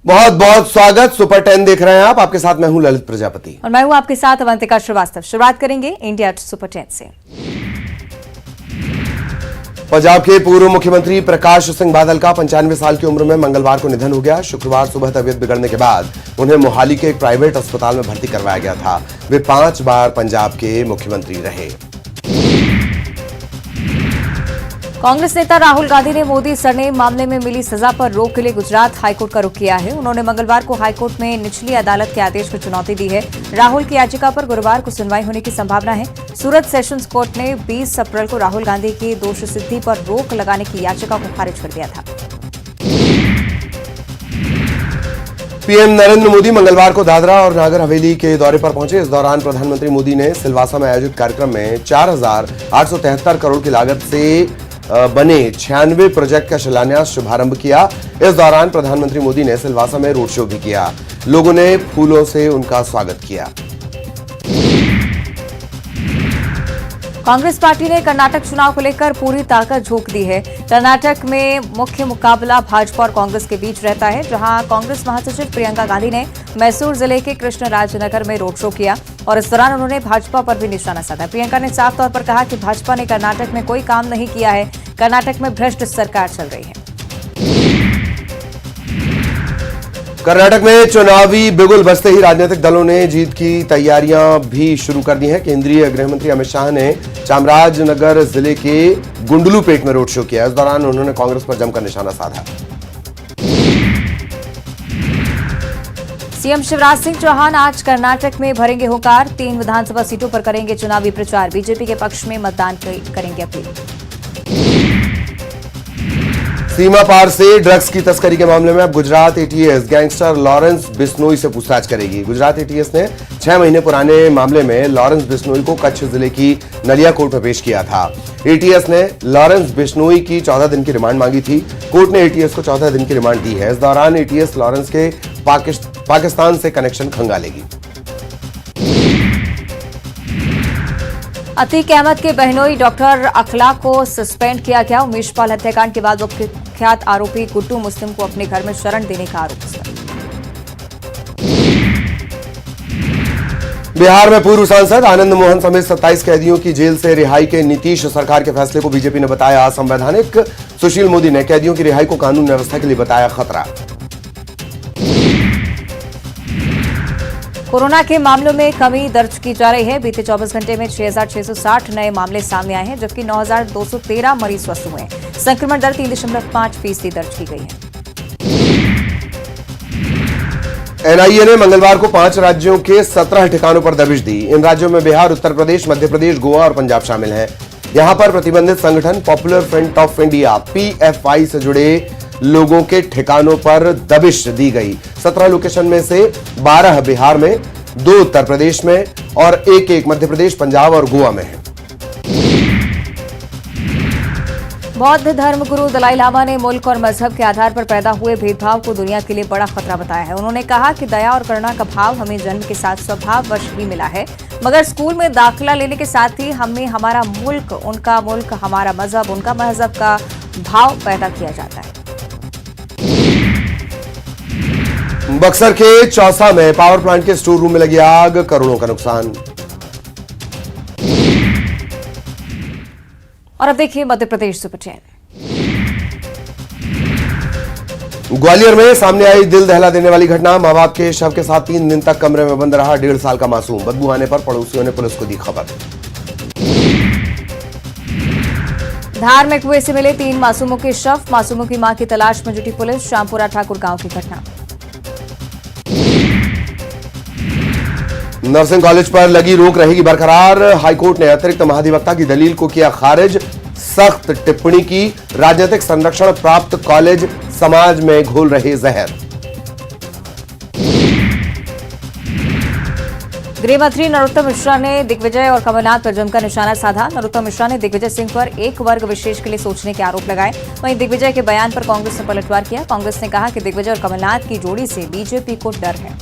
बहुत बहुत स्वागत। सुपर 10 देख रहे हैं आप। आपके साथ मैं हूं ललित प्रजापति और मैं हूं आपके साथ अवंतिका श्रीवास्तव। शुरुआत करेंगे इंडिया सुपर 10 से। पंजाब के पूर्व मुख्यमंत्री प्रकाश सिंह बादल का 95 साल की उम्र में मंगलवार को निधन हो गया। शुक्रवार सुबह तबीयत बिगड़ने के बाद उन्हें मोहाली के एक प्राइवेट अस्पताल में भर्ती करवाया गया था। वे 5 बार पंजाब के मुख्यमंत्री रहे। कांग्रेस नेता राहुल गांधी ने मोदी सरनेम मामले में मिली सजा पर रोक के लिए गुजरात हाईकोर्ट का रुख किया है। उन्होंने मंगलवार को हाईकोर्ट में निचली अदालत के आदेश को चुनौती दी है। राहुल की याचिका पर गुरुवार को सुनवाई होने की संभावना है। सूरत सेशंस कोर्ट ने 20 अप्रैल को राहुल गांधी की दोष सिद्धि पर रोक लगाने की याचिका को खारिज कर दिया था। पीएम नरेंद्र मोदी मंगलवार को दादरा और नागर हवेली के दौरे पर पहुंचे। इस दौरान प्रधानमंत्री मोदी ने सिलवासा में आयोजित कार्यक्रम में 4,873 करोड़ की लागत से बने 96 प्रोजेक्ट का शिलान्यास शुभारंभ किया। इस दौरान प्रधानमंत्री मोदी ने सिलवासा में रोड शो भी किया। लोगों ने फूलों से उनका स्वागत किया। कांग्रेस पार्टी ने कर्नाटक चुनाव को लेकर पूरी ताकत झोंक दी है। कर्नाटक में मुख्य मुकाबला भाजपा और कांग्रेस के बीच रहता है, जहां कांग्रेस महासचिव प्रियंका गांधी ने मैसूर जिले के कृष्णराजनगर में रोड शो किया और इस दौरान उन्होंने भाजपा पर भी निशाना साधा। प्रियंका ने साफ तौर पर कहा कि भाजपा ने कर्नाटक में कोई काम नहीं किया है, कर्नाटक में भ्रष्ट सरकार चल रही है। कर्नाटक में चुनावी बिगुल बजते ही राजनीतिक दलों ने जीत की तैयारियां भी शुरू कर दी हैं। केंद्रीय गृह मंत्री अमित शाह ने चामराजनगर जिले के गुंडलुपेट में रोड शो किया। इस दौरान उन्होंने कांग्रेस पर जमकर निशाना साधा। सीएम शिवराज सिंह चौहान आज कर्नाटक में भरेंगे हुंकार। 3 विधानसभा सीटों पर करेंगे चुनावी प्रचार। बीजेपी के पक्ष में मतदान करेंगे अपील। सीमा पार से ड्रग्स की तस्करी के मामले में अब Gujarat ATS gangster Lawrence Bishnoi से पूछताछ करेगी। गुजरात एटीएस ने 6 महीने पुराने मामले में लॉरेंस बिश्नोई को कच्छ जिले की नलिया कोर्ट में पेश किया था। एटीएस ने लॉरेंस बिश्नोई की 14 दिन की रिमांड मांगी थी। कोर्ट ने एटीएस को 14 दिन की रिमांड दी है। इस दौरान एटीएस लॉरेंस के पाकिस्तान से कनेक्शन खंगालेगी। अतीक अहमद के बहनोई डॉक्टर अखलाक को सस्पेंड किया गया। उमेशपाल हत्याकांड के बाद कुख्यात आरोपी गुड्डू मुस्लिम को अपने घर में शरण देने का आरोप है। बिहार में पूर्व सांसद आनंद मोहन समेत 27 कैदियों की जेल से रिहाई के नीतीश सरकार के फैसले को बीजेपी ने बताया असंवैधानिक। सुशील मोदी ने कैदियों की रिहाई को कानून व्यवस्था के लिए बताया खतरा। कोरोना के मामलों में कमी दर्ज की जा रही है। बीते 24 घंटे में 6,660 नए मामले सामने आए हैं, जबकि 9,213 मरीज स्वस्थ हुए हैं। संक्रमण दर 3.5% दर्ज की गई है। एनआईए ने मंगलवार को 5 राज्यों के 17 ठिकानों पर दबिश दी। इन राज्यों में बिहार, उत्तर प्रदेश, मध्य प्रदेश, गोवा और पंजाब शामिल हैं। यहां पर प्रतिबंधित संगठन popular front of India PFI से जुड़े लोगों के ठिकानों पर दबिश दी गई। 17 लोकेशन में से 12 बिहार में, 2 उत्तर प्रदेश में और एक मध्य प्रदेश, पंजाब और गोवा में है। बौद्ध धर्मगुरु दलाई लामा ने मुल्क और मजहब के आधार पर पैदा हुए भेदभाव को दुनिया के लिए बड़ा खतरा बताया है। उन्होंने कहा कि दया और करुणा का भाव हमें जन्म के साथ स्वभाववश ही मिला है, मगर स्कूल में दाखिला लेने के साथ ही हमें हमारा मुल्क, उनका मुल्क, हमारा मजहब, उनका मजहब का भाव पैदा किया जाता है। बक्सर के चौसा में पावर प्लांट के स्टोर रूम में लगी आग, करोड़ों का नुकसान। और अब देखिए मध्य प्रदेश सुपर 10। ग्वालियर में सामने आई दिल दहला देने वाली घटना। मां बाप के शव के साथ 3 दिन तक कमरे में बंद रहा 1.5 साल का मासूम। बदबू आने पर पड़ोसियों ने पुलिस को दी खबर। धार में कुएं से मिले 3 मासूमों के शव। मासूमों की मां की तलाश में जुटी पुलिस। श्यामपुरा ठाकुर गांव की घटना। नर्सिंग कॉलेज पर लगी रोक रहेगी बरकरार। हाईकोर्ट ने अतिरिक्त महाधिवक्ता की दलील को किया खारिज। सख्त टिप्पणी की। राजनीतिक संरक्षण प्राप्त कॉलेज समाज में घोल रहे जहर। गृह मंत्री नरोत्तम मिश्रा ने दिग्विजय और कमलनाथ पर जमकर निशाना साधा। नरोत्तम मिश्रा ने दिग्विजय सिंह पर एक वर्ग विशेष के लिए सोचने के आरोप लगाए। वहीं दिग्विजय के बयान पर कांग्रेस ने पलटवार किया। कांग्रेस ने कहा कि दिग्विजय और कमलनाथ की जोड़ी से बीजेपी को डर है।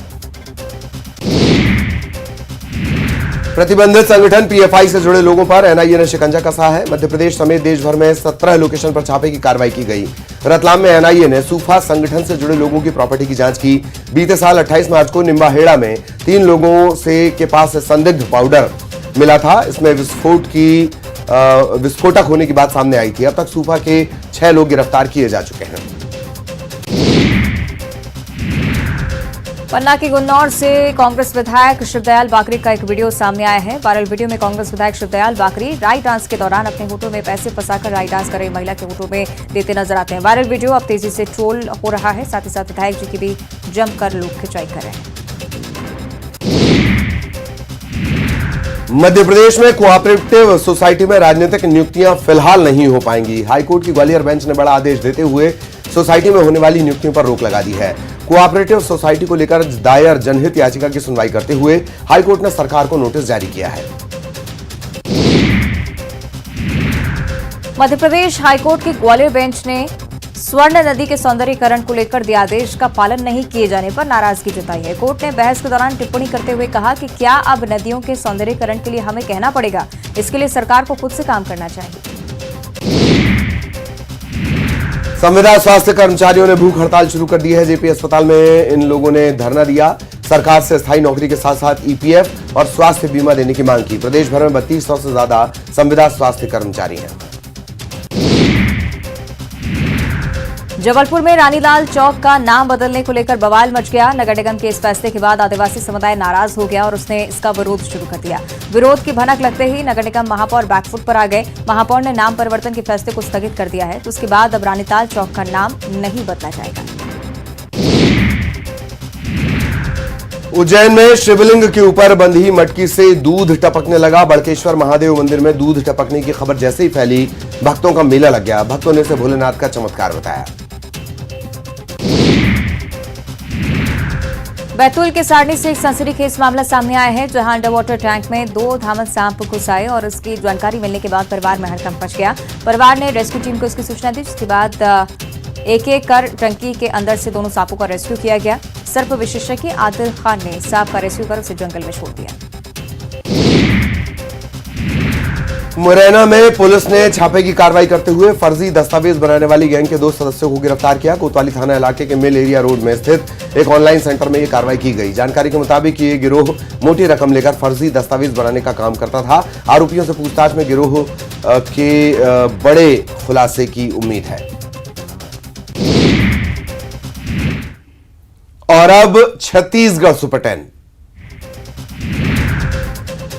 प्रतिबंधित संगठन पीएफआई से जुड़े लोगों पर एनआईए ने शिकंजा कसा है। मध्य प्रदेश समेत देश भर में 17 लोकेशन पर छापे की कार्रवाई की गई। रतलाम में एनआईए ने सूफा संगठन से जुड़े लोगों की प्रॉपर्टी की जांच की। बीते साल 28 मार्च को निम्बाहेड़ा में 3 लोगों के पास संदिग्ध पाउडर मिला था। इसमें विस्फोटक होने की बात सामने आई थी। अब तक सूफा के 6 लोग गिरफ्तार किए जा चुके हैं। पन्ना के गुन्नौर से कांग्रेस विधायक शिवदयाल बाकरी का एक वीडियो सामने आया है। वायरल वीडियो में कांग्रेस विधायक शिवदयाल बाकरी राई डांस के दौरान अपने होठों में पैसे फंसाकर राई डांस कर रही महिला के होठों में देते नजर आते हैं। वायरल वीडियो अब तेजी से ट्रोल हो रहा है। साथ ही साथ विधायक जी की भी जमकर लोग खिंचाई कर रहे हैं। मध्य प्रदेश में कोऑपरेटिव सोसाइटी में राजनीतिक नियुक्तियां फिलहाल नहीं हो पाएंगी। हाईकोर्ट की ग्वालियर बेंच ने बड़ा आदेश देते हुए सोसाइटी में होने वाली नियुक्तियों पर रोक लगा दी है। कोऑपरेटिव सोसाइटी को लेकर दायर जनहित याचिका की सुनवाई करते हुए हाईकोर्ट ने सरकार को नोटिस जारी किया है। मध्य प्रदेश हाईकोर्ट की ग्वालियर बेंच ने स्वर्ण नदी के सौंदर्यीकरण को लेकर दिए आदेश का पालन नहीं किए जाने पर नाराजगी जताई है। कोर्ट ने बहस के दौरान टिप्पणी करते हुए कहा कि क्या अब नदियों के सौंदर्यीकरण के लिए हमें कहना पड़ेगा? इसके लिए सरकार को खुद से काम करना चाहिए। संविदा स्वास्थ्य कर्मचारियों ने भूख हड़ताल शुरू कर दी है। जेपी अस्पताल में इन लोगों ने धरना दिया। सरकार से स्थायी नौकरी के साथ साथ ईपीएफ और स्वास्थ्य बीमा देने की मांग की। प्रदेश भर में 3200 से ज्यादा संविदा स्वास्थ्य कर्मचारी हैं। जबलपुर में रानीलाल चौक का नाम बदलने को लेकर बवाल मच गया। नगर निगम के इस फैसले के बाद आदिवासी समुदाय नाराज हो गया और उसने इसका विरोध शुरू कर दिया। विरोध की भनक लगते ही नगर निगम महापौर बैकफुट पर आ गए। महापौर ने नाम परिवर्तन के फैसले को स्थगित कर दिया है। तो उसके बाद अब रानीलाल चौक का नाम नहीं बदला जाएगा। उज्जैन में शिवलिंग के ऊपर बंधी मटकी से दूध टपकने लगा। बड़केश्वर महादेव मंदिर में दूध टपकने की खबर जैसे ही फैली, भक्तों का मेला लग गया। भक्तों ने इसे भोलेनाथ का चमत्कार बताया। बैतूल के सारणी से एक सनसनीखेज मामला सामने आया है, जहां अंडर वाटर टैंक में 2 धामन सांप घुस आए और इसकी जानकारी मिलने के बाद परिवार में हड़कंप मच गया। परिवार ने रेस्क्यू टीम को इसकी सूचना दी, जिसके बाद एक-एक कर टंकी के अंदर से दोनों सांपों का रेस्क्यू किया गया। सर्प विशेषज्ञ आदिल खान ने सांप का रेस्क्यू कर उसे जंगल में छोड़ दिया। मुरैना में पुलिस ने छापे की कार्रवाई करते हुए फर्जी दस्तावेज बनाने वाली गैंग के 2 सदस्यों को गिरफ्तार किया। कोतवाली थाना इलाके के मिल एरिया रोड में स्थित एक ऑनलाइन सेंटर में यह कार्रवाई की गई। जानकारी के मुताबिक ये गिरोह मोटी रकम लेकर फर्जी दस्तावेज बनाने का काम करता था। आरोपियों से पूछताछ में गिरोह के बड़े खुलासे की उम्मीद है। और अब छत्तीसगढ़ सुपर 10।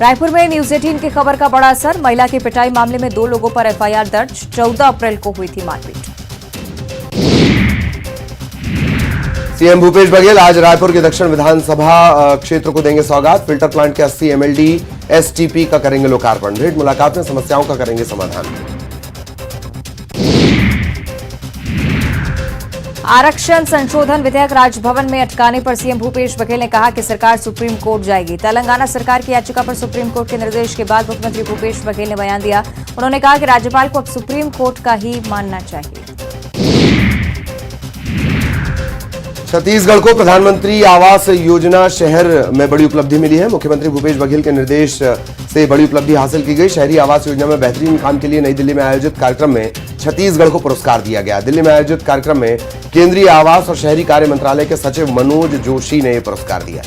रायपुर में न्यूज 18 की खबर का बड़ा असर। महिला की पिटाई मामले में 2 लोगों पर एफआईआर दर्ज। 14 अप्रैल को हुई थी मारपीट। सीएम भूपेश बघेल आज रायपुर के दक्षिण विधानसभा क्षेत्र को देंगे सौगात। फिल्टर प्लांट के 80 एमएलडी एसटीपी का करेंगे लोकार्पण। भेंट मुलाकात में समस्याओं का करेंगे समाधान। आरक्षण संशोधन विधेयक राजभवन में अटकाने पर सीएम भूपेश बघेल ने कहा कि सरकार सुप्रीम कोर्ट जाएगी। तेलंगाना सरकार की याचिका पर सुप्रीम कोर्ट के निर्देश के बाद मुख्यमंत्री भूपेश बघेल ने बयान दिया। उन्होंने कहा कि राज्यपाल को अब सुप्रीम कोर्ट का ही मानना चाहिए। छत्तीसगढ़ को प्रधानमंत्री आवास योजना शहर में बड़ी उपलब्धि मिली है। मुख्यमंत्री भूपेश बघेल के निर्देश से बड़ी उपलब्धि हासिल की गई। शहरी आवास योजना में बेहतरीन काम के लिए नई दिल्ली में आयोजित कार्यक्रम में छत्तीसगढ़ को पुरस्कार दिया गया। दिल्ली में आयोजित कार्यक्रम में केंद्रीय आवास और शहरी कार्य मंत्रालय के सचिव मनोज जोशी ने यह पुरस्कार दिया।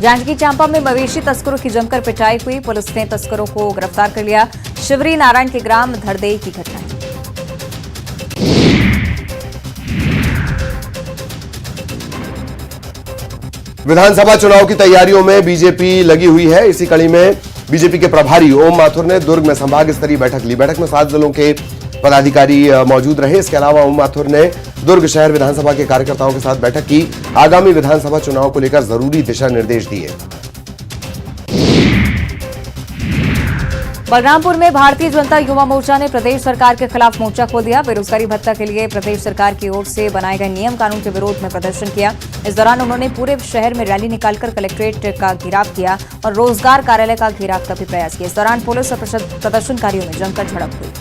जांजगीर चांपा में मवेशी तस्करों की जमकर पिटाई हुई। पुलिस ने तस्करों को गिरफ्तार कर लिया। शिवरी नारायण के ग्राम धरदेई की घटना है। विधानसभा चुनाव की तैयारियों में बीजेपी लगी हुई है। इसी कड़ी में बीजेपी के प्रभारी ओम माथुर ने दुर्ग में संभाग स्तरीय बैठक ली। बैठक में 7 जिलों के पदाधिकारी मौजूद रहे। इसके अलावा ओम माथुर ने दुर्ग शहर विधानसभा के कार्यकर्ताओं के साथ बैठक की। आगामी विधानसभा चुनाव को लेकर जरूरी दिशा निर्देश दिए। बलरामपुर में भारतीय जनता युवा मोर्चा ने प्रदेश सरकार के खिलाफ मोर्चा खोल दिया। बेरोजगारी भत्ता के लिए प्रदेश सरकार की ओर से बनाए गए नियम कानून के विरोध में प्रदर्शन किया। इस दौरान उन्होंने पूरे शहर में रैली निकालकर कलेक्ट्रेट का घेराव किया और रोजगार कार्यालय का घेराव का भी प्रयास किया। इस दौरान पुलिस और प्रदर्शनकारियों में जमकर झड़प हुई।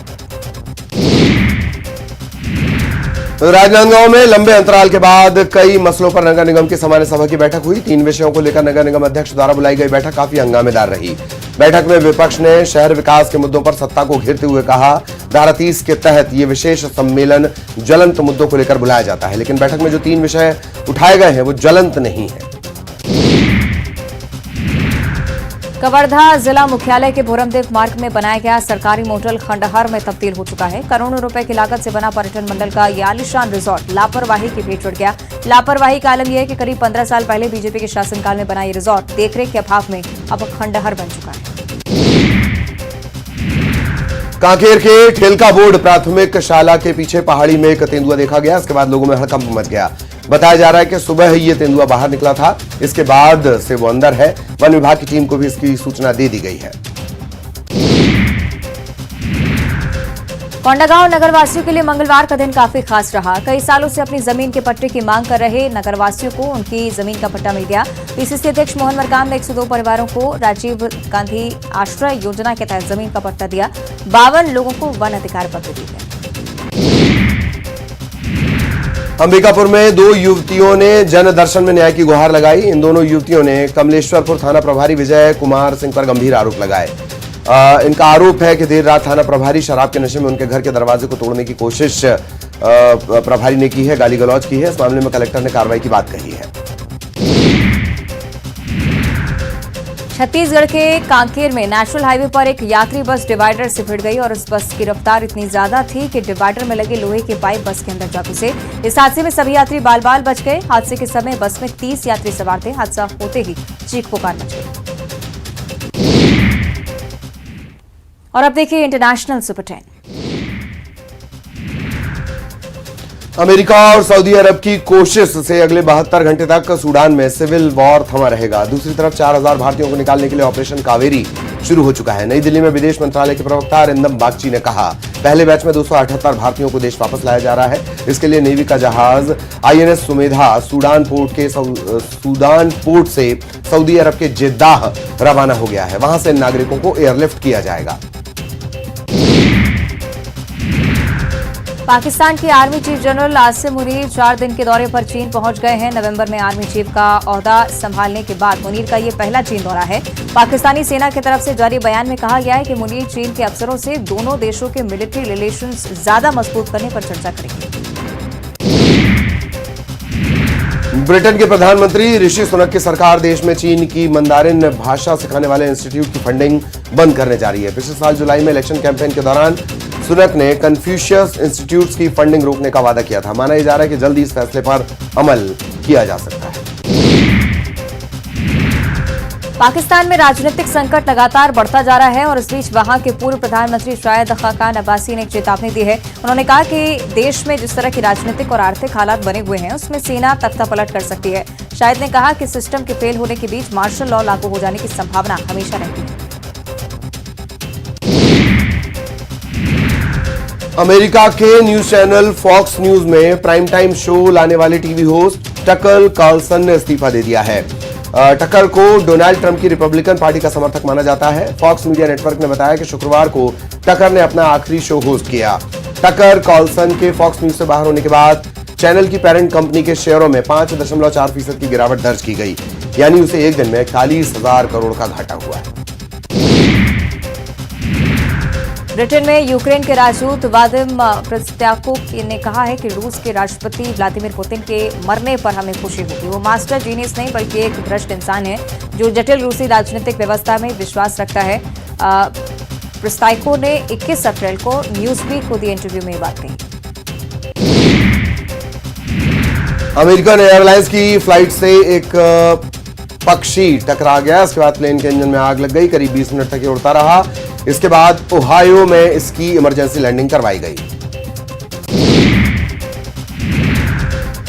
राजनांदगांव में लंबे अंतराल के बाद कई मसलों पर नगर निगम की सामान्य सभा की बैठक हुई। 3 विषयों को लेकर नगर निगम अध्यक्ष द्वारा बुलाई गई बैठक काफी हंगामेदार रही। बैठक में विपक्ष ने शहर विकास के मुद्दों पर सत्ता को घेरते हुए कहा, धारा 30 के तहत ये विशेष सम्मेलन ज्वलंत मुद्दों को लेकर बुलाया जाता है, लेकिन बैठक में जो 3 विषय उठाए गए हैं वो ज्वलंत नहीं है। कवर्धा जिला मुख्यालय के भोरमदेव मार्ग में बनाया गया सरकारी मोटल खंडहर में तब्दील हो चुका है। करोड़ों रुपए की लागत से बना पर्यटन मंडल का ये आलीशान रिजॉर्ट लापरवाही की भेंट चढ़ गया। लापरवाही का आलम यह है कि करीब 15 साल पहले बीजेपी के शासनकाल में बना ये रिजॉर्ट देखरेख के अभाव में अब खंडहर बन चुका है। कांकेर के ठेलका बोर्ड प्राथमिक शाला के पीछे पहाड़ी में एक तेंदुआ देखा गया। इसके बाद लोगों में हड़कंप मच गया। बताया जा रहा है कि सुबह ही ये तेंदुआ बाहर निकला था, इसके बाद से वो अंदर है। वन विभाग की टीम को भी इसकी सूचना दे दी गई है। कोंडागांव नगरवासियों के लिए मंगलवार का दिन काफी खास रहा। कई सालों से अपनी जमीन के पट्टे की मांग कर रहे नगरवासियों को उनकी जमीन का पट्टा मिल गया। पीसीसी अध्यक्ष मोहन मरकाम ने 102 परिवारों को राजीव गांधी आश्रय योजना के तहत जमीन का पट्टा दिया। 52 लोगों को वन अधिकार पत्र दिए गए। अंबिकापुर में 2 युवतियों ने जन दर्शन में न्याय की गुहार लगाई। इन दोनों युवतियों ने कमलेश्वरपुर थाना प्रभारी विजय कुमार सिंह पर गंभीर आरोप लगाए। इनका आरोप है कि देर रात थाना प्रभारी शराब के नशे में उनके घर के दरवाजे को तोड़ने की कोशिश प्रभारी ने की है, गाली गलौज की है। इस मामले में कलेक्टर ने कार्रवाई की बात कही है। छत्तीसगढ़ के कांकेर में नेशनल हाईवे पर एक यात्री बस डिवाइडर से भिड़ गई और इस बस की रफ्तार इतनी ज्यादा थी कि डिवाइडर में लगे लोहे के पाइप बस के अंदर जा घुसे। इस हादसे में सभी यात्री बाल बाल बच गए। हादसे के समय बस में 30 यात्री सवार थे। हादसा होते ही चीख पुकार मच गई। और अब देखिए इंटरनेशनल सुपर 10। अमेरिका और सऊदी अरब की कोशिश से अगले 72 घंटे तक सूडान में सिविल वॉर थमा रहेगा। दूसरी तरफ 4000 भारतीयों को निकालने के लिए ऑपरेशन कावेरी शुरू हो चुका है। नई दिल्ली में विदेश मंत्रालय के प्रवक्ता अरिंदम बागची ने कहा, पहले बैच में 278 भारतीयों को देश वापस लाया जा रहा है। इसके लिए नेवी का जहाज INS सुमेधा सूडान पोर्ट से सऊदी अरब के जेद्दाह रवाना हो गया है। वहां से नागरिकों को एयरलिफ्ट किया जाएगा। पाकिस्तान के army chief general Asim Munir 4 दिन के दौरे पर चीन पहुंच गए हैं। नवंबर में आर्मी चीफ का ओहदा संभालने के बाद मुनीर का ये पहला चीन दौरा है। पाकिस्तानी सेना की तरफ से जारी बयान में कहा गया है कि मुनीर चीन के अफसरों से दोनों देशों के मिलिट्री रिलेशंस ज्यादा मजबूत करने पर चर्चा करेंगे। ब्रिटेन के प्रधानमंत्री ऋषि सुनक की सरकार देश में चीन की मंदारिन भाषा सिखाने वाले इंस्टीट्यूट की फंडिंग बंद करने जा रही है। पिछले साल जुलाई में इलेक्शन कैंपेन के दौरान सुनक ने कन्फ्यूशियस इंस्टीट्यूट्स की फंडिंग रोकने का वादा किया था। माना जा रहा है कि जल्द इस फैसले पर अमल किया जा सकता है। पाकिस्तान में राजनीतिक संकट लगातार बढ़ता जा रहा है और इस बीच वहां के पूर्व प्रधानमंत्री शाहिद खाकान अब्बासी ने एक चेतावनी दी है। उन्होंने कहा कि देश में जिस तरह की राजनीतिक और आर्थिक हालात बने हुए हैं उसमें सेना तख्ता पलट कर सकती है। शाहिद ने कहा कि सिस्टम के फेल होने के बीच मार्शल लॉ लागू हो जाने की संभावना हमेशा रहती है। अमेरिका के न्यूज चैनल फॉक्स न्यूज में प्राइम टाइम शो लाने वाले टीवी होस्ट टकर कार्लसन ने इस्तीफा दे दिया है। टकर को डोनाल्ड ट्रंप की रिपब्लिकन पार्टी का समर्थक माना जाता है। फॉक्स मीडिया नेटवर्क ने बताया कि शुक्रवार को टकर ने अपना आखिरी शो होस्ट किया। टकर कार्लसन के फॉक्स न्यूज से बाहर होने के बाद चैनल की पेरेंट कंपनी के शेयरों में 5.4% की गिरावट दर्ज की गई, यानी उसे एक दिन में 41,000 करोड़ का घाटा हुआ है। ब्रिटेन में यूक्रेन के राजदूत वादिम प्रस्त्याकोव ने कहा है कि रूस के राष्ट्रपति व्लादिमीर पुतिन के मरने पर हमें खुशी होगी। वो मास्टर जीनियस नहीं बल्कि एक भ्रष्ट इंसान है जो जटिल रूसी राजनीतिक व्यवस्था में विश्वास रखता है। प्रस्ताइको ने 21 अप्रैल को न्यूज़वीक को दिए इंटरव्यू में ये बात कही। अमेरिकन एयरलाइंस की फ्लाइट से एक पक्षी टकरा गया। इसके बाद प्लेन के इंजन में आग लग गई। करीब 20 मिनट तक ये उड़ता रहा। इसके बाद ओहायो में इसकी इमरजेंसी लैंडिंग करवाई गई।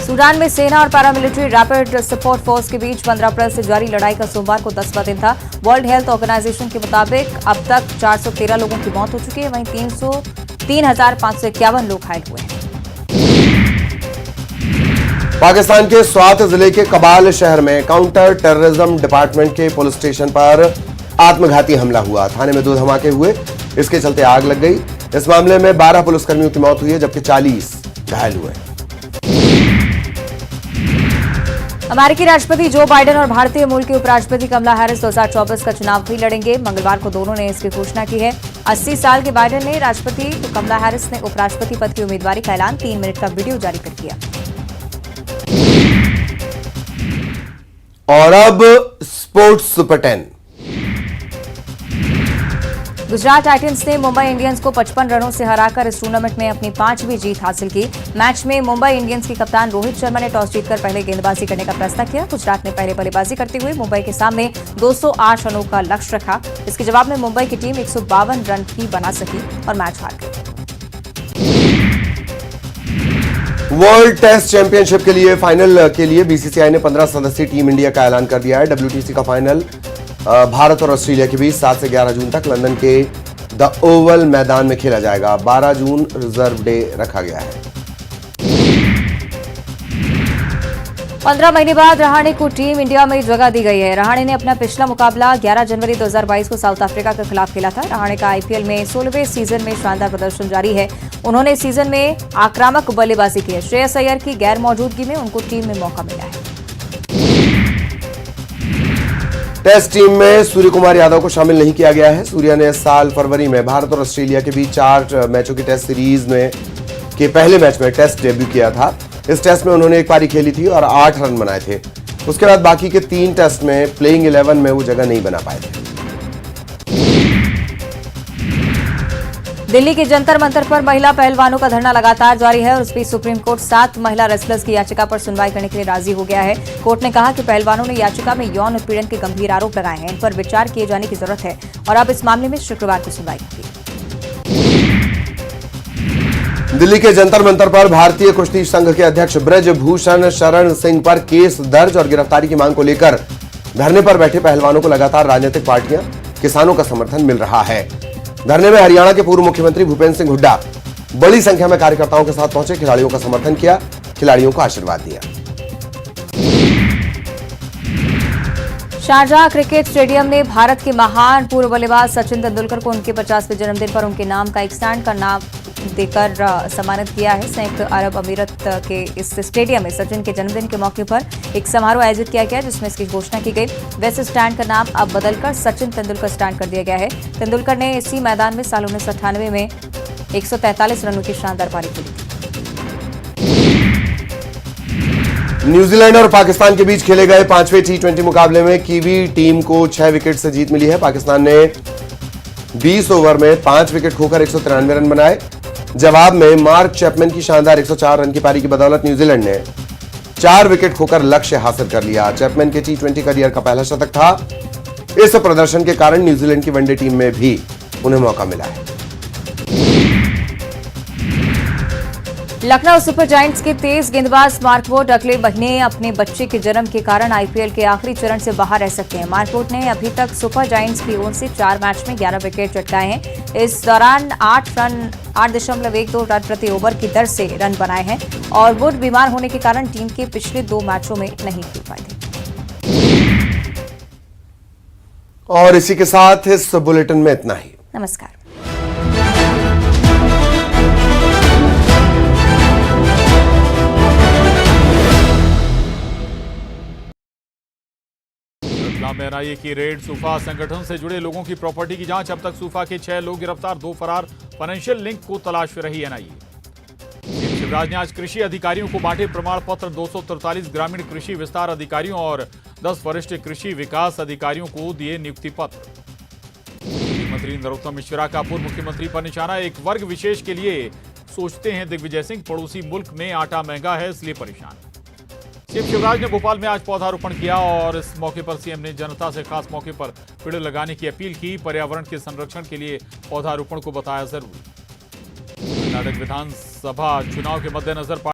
सूडान में सेना और पैरामिलिट्री रैपिड सपोर्ट फोर्स के बीच 15 अप्रैल से जारी लड़ाई का सोमवार को 10वां दिन था। वर्ल्ड हेल्थ ऑर्गेनाइजेशन के मुताबिक अब तक 413 लोगों की मौत हो चुकी है, वहीं 3,551 लोग घायल हुए हैं। पाकिस्तान के स्वात जिले के कबाल शहर में काउंटर टेररिज्म डिपार्टमेंट के पुलिस स्टेशन पर आत्मघाती हमला हुआ। थाने में 2 धमाके हुए, इसके चलते आग लग गई। इस मामले में 12 पुलिसकर्मियों की मौत हुई है जबकि 40 घायल हुए। अमेरिकी राष्ट्रपति जो बाइडेन और भारतीय मूल की उपराष्ट्रपति कमला हैरिस 2024 का चुनाव भी लड़ेंगे। मंगलवार को दोनों ने इसकी घोषणा की है। 80 साल के बाइडेन ने राष्ट्रपति तो कमला हैरिस ने उपराष्ट्रपति पद की उम्मीदवारी का ऐलान 3 मिनट का वीडियो जारी कर किया। और अब स्पोर्ट्स सुपर 10। गुजरात टाइटंस ने मुंबई इंडियंस को 55 रनों से हराकर इस टूर्नामेंट में अपनी 5वीं जीत हासिल की। मैच में मुंबई इंडियंस के कप्तान रोहित शर्मा ने टॉस जीतकर पहले गेंदबाजी करने का फैसला किया। गुजरात ने पहले बल्लेबाजी करते हुए मुंबई के सामने 208 रनों का लक्ष्य रखा। इसके जवाब में मुंबई की टीम 152 रन ही बना सकी और मैच हार गई। वर्ल्ड टेस्ट चैंपियनशिप के लिए फाइनल के लिए बीसीसीआई ने 15 सदस्यीय टीम इंडिया का ऐलान कर दिया है। डब्ल्यूटीसी का फाइनल भारत और ऑस्ट्रेलिया के बीच 7 से 11 जून तक लंदन के द ओवल मैदान में खेला जाएगा। 12 जून रिजर्व डे रखा गया है। 15 महीने बाद रहाणे को टीम इंडिया में जगह दी गई है। रहाणे ने अपना पिछला मुकाबला 11 जनवरी 2022 को साउथ अफ्रीका के खिलाफ खेला था। रहाणे का आईपीएल में 16वें सीजन में शानदार प्रदर्शन जारी है। उन्होंने सीजन में आक्रामक बल्लेबाजी की है। श्रेयस अय्यर की गैर मौजूदगी में उनको टीम में मौका मिला है। टेस्ट टीम में सूर्य कुमार यादव को शामिल नहीं किया गया है। सूर्या ने इस साल फरवरी में भारत और ऑस्ट्रेलिया के बीच 4 मैचों की टेस्ट सीरीज में के पहले मैच में टेस्ट डेब्यू किया था। इस टेस्ट में उन्होंने एक पारी खेली थी और 8 रन बनाए थे। उसके बाद बाकी के 3 टेस्ट में प्लेइंग 11 में वो जगह नहीं बना पाए थे। दिल्ली के जंतर मंतर पर महिला पहलवानों का धरना लगातार जारी है और इस बीच सुप्रीम कोर्ट 7 महिला रेसलर्स की याचिका पर सुनवाई करने के लिए राजी हो गया है। कोर्ट ने कहा कि पहलवानों ने याचिका में यौन उत्पीड़न के गंभीर आरोप लगाए हैं। इन पर विचार किए जाने की जरूरत है और अब इस मामले में शुक्रवार को सुनवाई होगी। दिल्ली के जंतर मंतर पर भारतीय कुश्ती संघ के अध्यक्ष ब्रजभूषण शरण सिंह पर केस दर्ज और गिरफ्तारी की मांग को लेकर धरने पर बैठे पहलवानों को लगातार राजनीतिक पार्टियां, किसानों का समर्थन मिल रहा है। धरने में हरियाणा के पूर्व मुख्यमंत्री भूपेंद्र सिंह हुड्डा बड़ी संख्या में कार्यकर्ताओं के साथ पहुंचे, खिलाड़ियों का समर्थन किया, खिलाड़ियों को आशीर्वाद दिया। शारजाह क्रिकेट स्टेडियम ने भारत के महान पूर्व बल्लेबाज सचिन तेंदुलकर को उनके 50वें जन्मदिन पर उनके नाम का एक स्टैंड का नाम देकर सम्मानित किया है। संयुक्त अरब अमीरात के इस स्टेडियम में सचिन के जन्मदिन के मौके पर एक समारोह आयोजित किया गया जिसमें इसकी घोषणा की गई। वैसे स्टैंड का नाम अब बदलकर सचिन तेंदुलकर स्टैंड कर दिया गया है। तेंदुलकर ने इसी मैदान में साल 1998 में 143 रनों की शानदार पारी खेली थी। न्यूजीलैंड और पाकिस्तान के बीच खेले गए 5वें T20 मुकाबले में कीवी टीम को 6 विकेट से जीत मिली है। पाकिस्तान ने 20 ओवर में 5 विकेट खोकर 193 रन बनाए। जवाब में मार्क चैपमैन की शानदार 104 रन की पारी की बदौलत न्यूजीलैंड ने 4 विकेट खोकर लक्ष्य हासिल कर लिया। चैपमैन के T20 करियर का पहला शतक था। इस प्रदर्शन के कारण न्यूजीलैंड की वनडे टीम में भी उन्हें मौका मिला है। लखनऊ सुपर जायंट्स के तेज गेंदबाज मार्कवुड अगले महीने अपने बच्चे के जन्म के कारण आईपीएल के आखिरी चरण से बाहर रह सकते हैं। मार्कवुड ने अभी तक सुपर जायंट्स की ओर से 4 मैच में 11 विकेट चटकाए हैं। इस दौरान 8.12 रन प्रति ओवर की दर से रन बनाए हैं और वुड बीमार होने के कारण टीम के पिछले 2 मैचों में नहीं खेल पाए थे। और इसी के साथ इस बुलेटिन में इतना ही। नमस्कार। में एनआईए की रेड। सूफा संगठन से जुड़े लोगों की प्रॉपर्टी की जांच। अब तक सूफा के 6 लोग गिरफ्तार, 2 फरार। फाइनेंशियल लिंक को तलाश रही एनआईए। शिवराज ने आज कृषि अधिकारियों को बांटे प्रमाण पत्र। 243 ग्रामीण कृषि विस्तार अधिकारियों और 10 वरिष्ठ कृषि विकास अधिकारियों को दिए नियुक्ति पत्र। मुख्यमंत्री नरोत्तम मिश्रा का पूर्व मुख्यमंत्री पर निशाना। एक वर्ग विशेष के लिए सोचते हैं दिग्विजय सिंह। पड़ोसी मुल्क में आटा महंगा है इसलिए परेशान। सीएम शिवराज ने भोपाल में आज पौधारोपण किया और इस मौके पर सीएम ने जनता से खास मौके पर पेड़ लगाने की अपील की। पर्यावरण के संरक्षण के लिए पौधारोपण को बताया जरूरी। कर्नाटक विधानसभा चुनाव के मद्देनजर